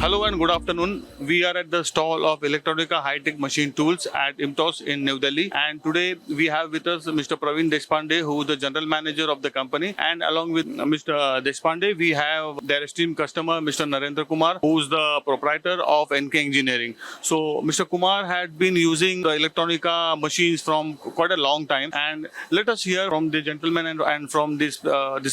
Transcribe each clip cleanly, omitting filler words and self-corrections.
Hello and good afternoon. We are at the stall of Electronica High Tech Machine Tools at IMTOS in New Delhi. And today we have with us Mr. Praveen Deshpande, who is the general manager of the company. And along with Mr. Deshpande, we have their esteemed customer, Mr. Narendra Kumar, who is the proprietor of NK Engineering. So Mr. Kumar had been using the Electronica machines from quite a long time. And let us hear from the gentleman and from this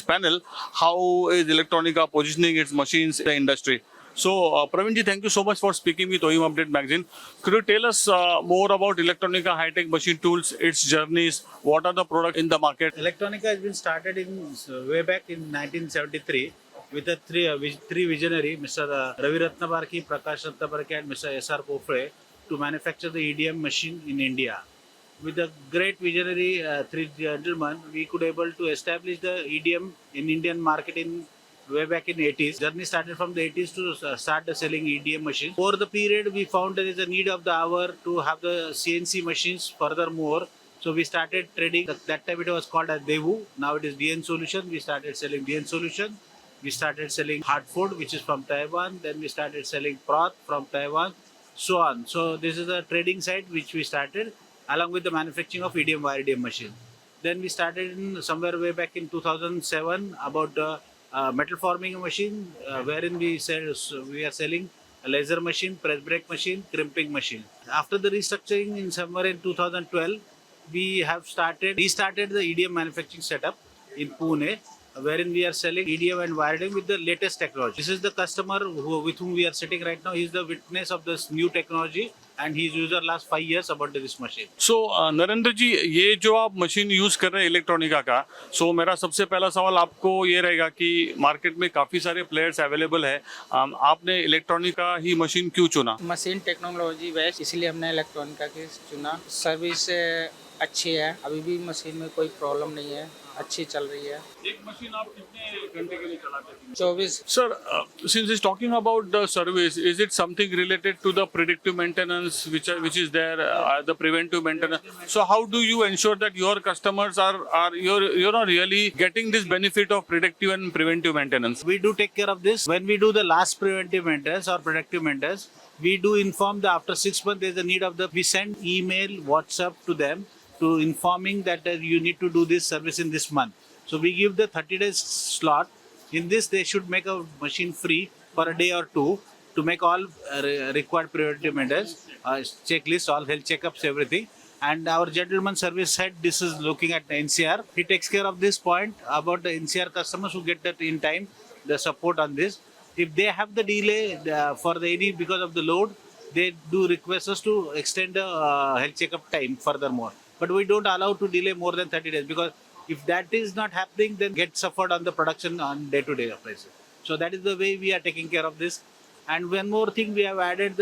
panel how is Electronica positioning its machines in the industry. So, Praveen ji, thank you so much for speaking with OEM Update magazine. Could you tell us more about Electronica High Tech Machine Tools, its journeys, what are the products in the market? Electronica has been started in way back in 1973 with the three visionary, Mr. Ravi Ratnabarki, Prakash Ratnabarki, and Mr. S.R. Pofre, to manufacture the EDM machine in India. With the great visionary three gentlemen, we could able to establish the EDM in Indian market in way back in 80s. Journey started from the 80s to start the selling EDM machines. Over the period, we found there is a need of the hour to have the CNC machines furthermore. So we started trading. That time it was called as Devu. Now it is DN Solution. We started selling DN Solution. We started selling Hartford, which is from Taiwan. Then we started selling Proth from Taiwan, so on. So this is the trading side which we started along with the manufacturing of EDM wire EDM machine. Then we started in somewhere way back in 2007 about the metal forming machine, wherein we are selling a laser machine, press brake machine, crimping machine. After the restructuring in somewhere in 2012, we have restarted the EDM manufacturing setup in Pune, wherein we are selling EDM and wiring with the latest technology. This is the customer with whom we are sitting right now. He is the witness of this new technology and he is user last 5 years about this machine. So, Narendra जी, ये जो आप machine use कर रहे हैं Electronica का, सो मेरा सबसे पहला सवाल आपको ये रहेगा कि मार्केट में काफी सारे प्लेयर्स अवेलेबल है, आपने इलेक्ट्रॉनिका ही मशीन क्यों चुना? मशीन टेक्नोलॉजी बेस्ट, इसलिए हमने इलेक्ट्रॉनिका की चुना। सर्विस अच्छी है, अभी भी मशीन में कोई प्रॉब्लम नहीं है, अच्छी चल रही है। एक मशीन आप कितने घंटे के लिए चलाते हैं? 24। Sir, since it's talking about the service, is it something related to the predictive maintenance which is there, the preventive maintenance? So how do you ensure that your customers are you're not really getting this benefit of predictive and preventive maintenance? We do take care of this. When we do the last preventive maintenance or predictive maintenance, we do inform that after 6 months there is a need of we send email, WhatsApp to them to informing that you need to do this service in this month. So we give the 30 days slot. In this, they should make a machine free for a day or two to make all required preventive maintenance, checklist, all health checkups, everything. And our gentleman service head, this is looking at NCR. He takes care of this point about the NCR customers who get that in time, the support on this. If they have the delay for the any because of the load, they do request us to extend the health checkup time furthermore. But we don't allow to delay more than 30 days because if that is not happening, then get suffered on the production on day-to-day basis. So that is the way we are taking care of this. And one more thing we have added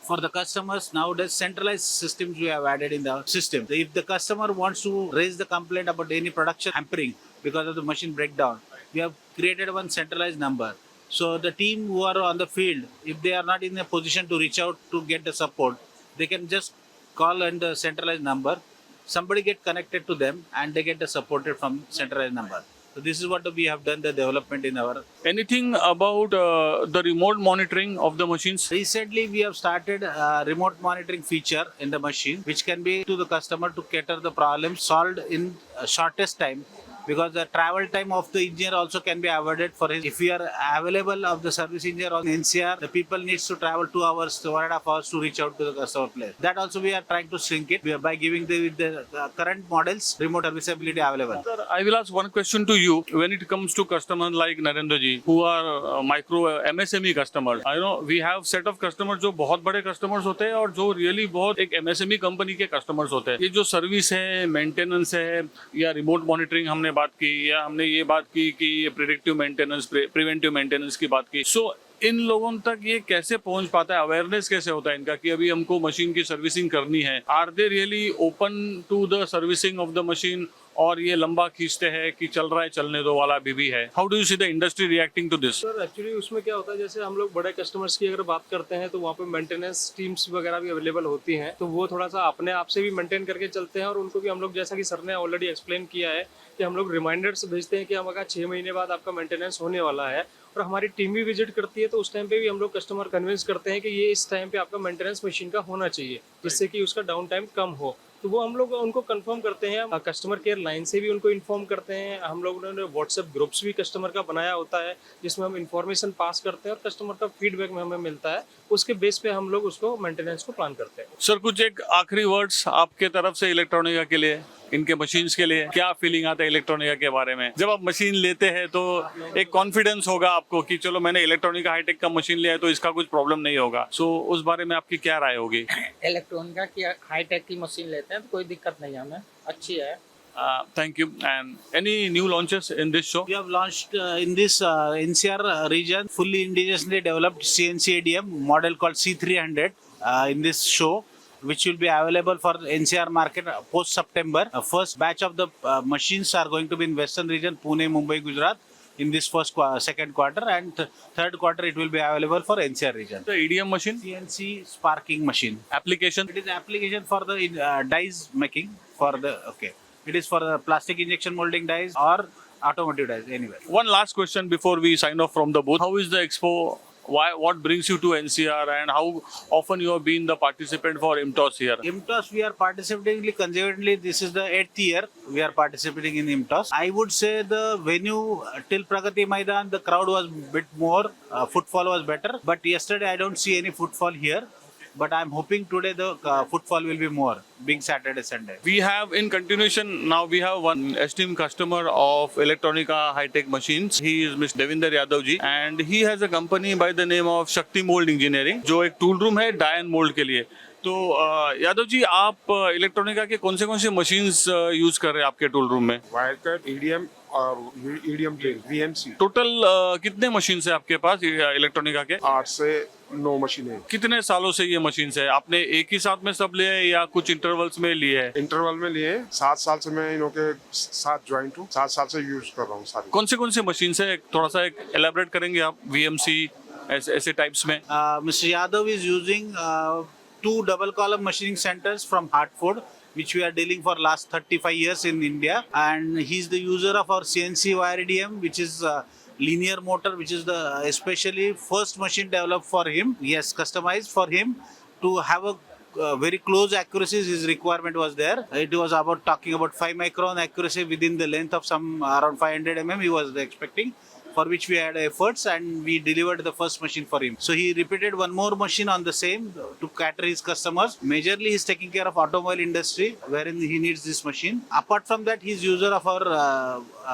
for the customers nowadays, centralized systems we have added in the system. If the customer wants to raise the complaint about any production hampering because of the machine breakdown, we have created one centralized number. So the team who are on the field, if they are not in a position to reach out to get the support, they can just call on the centralized number. Somebody get connected to them and they get the supported from centralized number. So this is what we have done the development in our. Anything about the remote monitoring of the machines? Recently we have started a remote monitoring feature in the machine which can be to the customer to cater the problem solved in shortest time, because the travel time of the engineer also can be avoided for his. If we are available of the service engineer on NCR, the people needs to travel 2 hours to 1.5 hours to reach out to the customer place. That also we are trying to shrink it by giving the current models remote serviceability available. Sir, I will ask one question to you. When it comes to customers like Narendra ji, who are micro MSME customers, I know we have set of customers जो बहुत बड़े customers होते हैं और जो really बहुत एक MSME company के customers होते हैं. ये जो सर्विस है, मेंटेनेंस है या रिमोट मॉनिटरिंग हमने बात की, या हमने ये बात की कि ये प्रेडिक्टिव मेंटेनेंस, प्रिवेंटिव मेंटेनेंस की बात की, सो इन लोगों तक ये कैसे पहुंच पाता है, अवेयरनेस कैसे होता है इनका कि अभी हमको मशीन की सर्विसिंग करनी है? Are they really open to the servicing of the machine, और ये लंबा खींचते हैं कि चल रहा है चलने दो वाला भी है? How do you see the industry reacting to this? Sir actually उसमें क्या होता है, जैसे हम लोग बड़े कस्टमर्स की अगर बात करते हैं तो वहाँ पे मेंटेनेंस टीम्स वगैरह भी अवेलेबल होती हैं, तो वो थोड़ा सा अपने आप से भी मेंटेन करके चलते हैं। और उनको भी हम लोग, जैसा कि सर ने ऑलरेडी एक्सप्लेन किया है, कि हम लोग रिमाइंडर्स भेजते हैं कि हमारा 6 महीने बाद आपका मेंटेनेंस होने वाला है, और हमारी टीम भी विजिट करती है, तो उस टाइम पे भी हम लोग कस्टमर कन्विंस करते हैं कि ये इस टाइम पे आपका मेंटेनेंस मशीन का होना चाहिए, जिससे कि उसका डाउन टाइम कम हो। तो वो हम लोग उनको कंफर्म करते हैं, कस्टमर केयर लाइन से भी उनको इन्फॉर्म करते हैं। हम लोगों ने व्हाट्सएप ग्रुप्स भी कस्टमर का बनाया होता है, जिसमें हम इंफॉर्मेशन पास करते हैं और कस्टमर का फीडबैक में हमें मिलता है, उसके बेस पे हम लोग उसको मेंटेनेंस को प्लान करते हैं। सर कुछ एक आखिरी वर्ड्स आपके तरफ से इलेक्ट्रॉनिका के लिए, इनके मशीन्स के लिए क्या फीलिंग आता है इलेक्ट्रॉनिका के बारे में? जब आप मशीन लेते हैं तो एक कॉन्फिडेंस होगा आपको कि चलो मैंने इलेक्ट्रॉनिका हाईटेक का मशीन लिया है तो इसका कुछ प्रॉब्लम नहीं होगा। सो उस बारे में आपकी क्या राय होगी? इलेक्ट्रॉनिका की हाईटेक की मशीन लेते हैं तो कोई दिक्कत नहीं है हमें, अच्छी है। Thank you. And any new launches in this show? We have launched in this NCR region fully indigenously developed CNC ADM model called C300 in this show, which will be available for NCR market post September. First batch of the machines are going to be in Western region, Pune, Mumbai, Gujarat in this second quarter, and third quarter it will be available for NCR region. The EDM machine CNC sparking machine. application. It is application for the dies making for the It is for the plastic injection molding dies or automotive dies anywhere. One last question before we sign off from the booth. How is the expo? What brings you to NCR, and how often you have been the participant for IMTOS here? IMTOS, we are participating consecutively. This is the 8th year we are participating in IMTOS. I would say the venue till Pragati Maidan, the crowd was bit more, footfall was better. But yesterday I don't see any footfall here. But I'm hoping today the footfall will be more, being Saturday, Sunday. We have in continuation now we have one esteemed customer of Electronica High-Tech Machines. He is Mr. Devinder Yadav ji, and he has a company by the name of Shakti Mold Engineering, जो एक tool room है die and mould के लिए। तो यादव जी, आप Electronica के कौन से मशीन्स यूज कर रहे हैं आपके टूल रूम में? वायर कट, ईडीएम और ईडीएम ड्रिल, वीएमसी। टोटल कितने मशीन है आपके पास इलेक्ट्रॉनिका के? 8 से 9 मशीनें। कितने सालों से ये मशीन है? आपने एक ही साथ में सब लिए है या कुछ इंटरवल्स में लिए है? इंटरवल में लिए 7 साल से मैं इनों के साथ ज्वाइंट हूँ, 7 साल से यूज कर रहा हूँ सारी। कौन से मशीन है? थोड़ा सा एक एलैबोरेट करेंगे आप? वीएमसी ऐसे टाइप्स में। Mr. Yadav is using 2 double column machining centers from Hartford, which we are dealing for last 35 years in India, and he's the user of our CNC wire EDM, which is linear motor, which is the especially first machine developed for him. Yes, customized for him to have a very close accuracies. His requirement was there. It was about talking about 5 micron accuracy within the length of some around 500 mm he was expecting, for which we had efforts, and we delivered the first machine for him. So he repeated one more machine on the same to cater his customers. Majorly he's taking care of automobile industry, wherein he needs this machine. Apart from that, he's user of our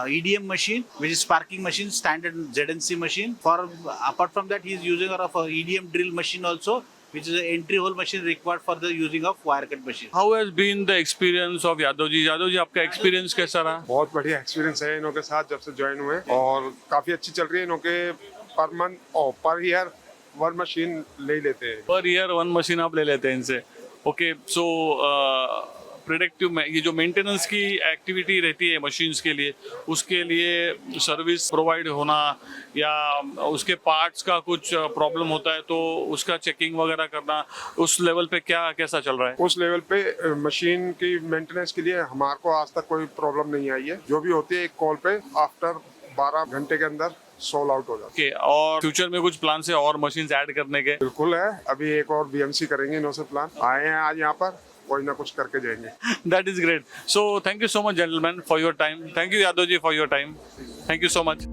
EDM machine, which is sparking machine, standard ZNC machine. Apart from that, he's using of our EDM drill machine also, which is an entry hole machine required for the using of wire cut machine. How has been the experience of Yadav ji? Yadav ji, आपका experience कैसा रहा? बहुत बढ़िया experience है इनों के साथ जब से ज्वाइन हुए, और काफी अच्छी चल रही है। इनों के पर मंथ और पर ईयर 1 मशीन ले लेते हैं। पर ईयर 1 मशीन आप ले लेते हैं इनसे? ओके, सो प्रेडिक्टिव में ये जो मेंटेनेंस की एक्टिविटी रहती है मशीन्स के लिए, उसके लिए सर्विस प्रोवाइड होना या उसके पार्ट्स का कुछ प्रॉब्लम होता है तो उसका चेकिंग वगैरह करना, उस लेवल पे कैसा चल रहा है? उस लेवल पे मशीन की मेंटेनेंस के लिए हमारे को आज तक कोई प्रॉब्लम नहीं आई है। जो भी होती है एक कॉल पे आफ्टर 12 घंटे के अंदर सोल्ड आउट हो जाता है। ओके, और फ्यूचर में कुछ प्लान है और मशीन्स ऐड करने के? बिल्कुल है, अभी एक और बीएमसी करेंगे इनों से प्लान। आए हैं आज यहाँ पर, कोई ना कुछ करके जाएंगे। That is great. So thank you so much, gentlemen, for your time. Thank you, Yadav ji, for your time. Thank you so much.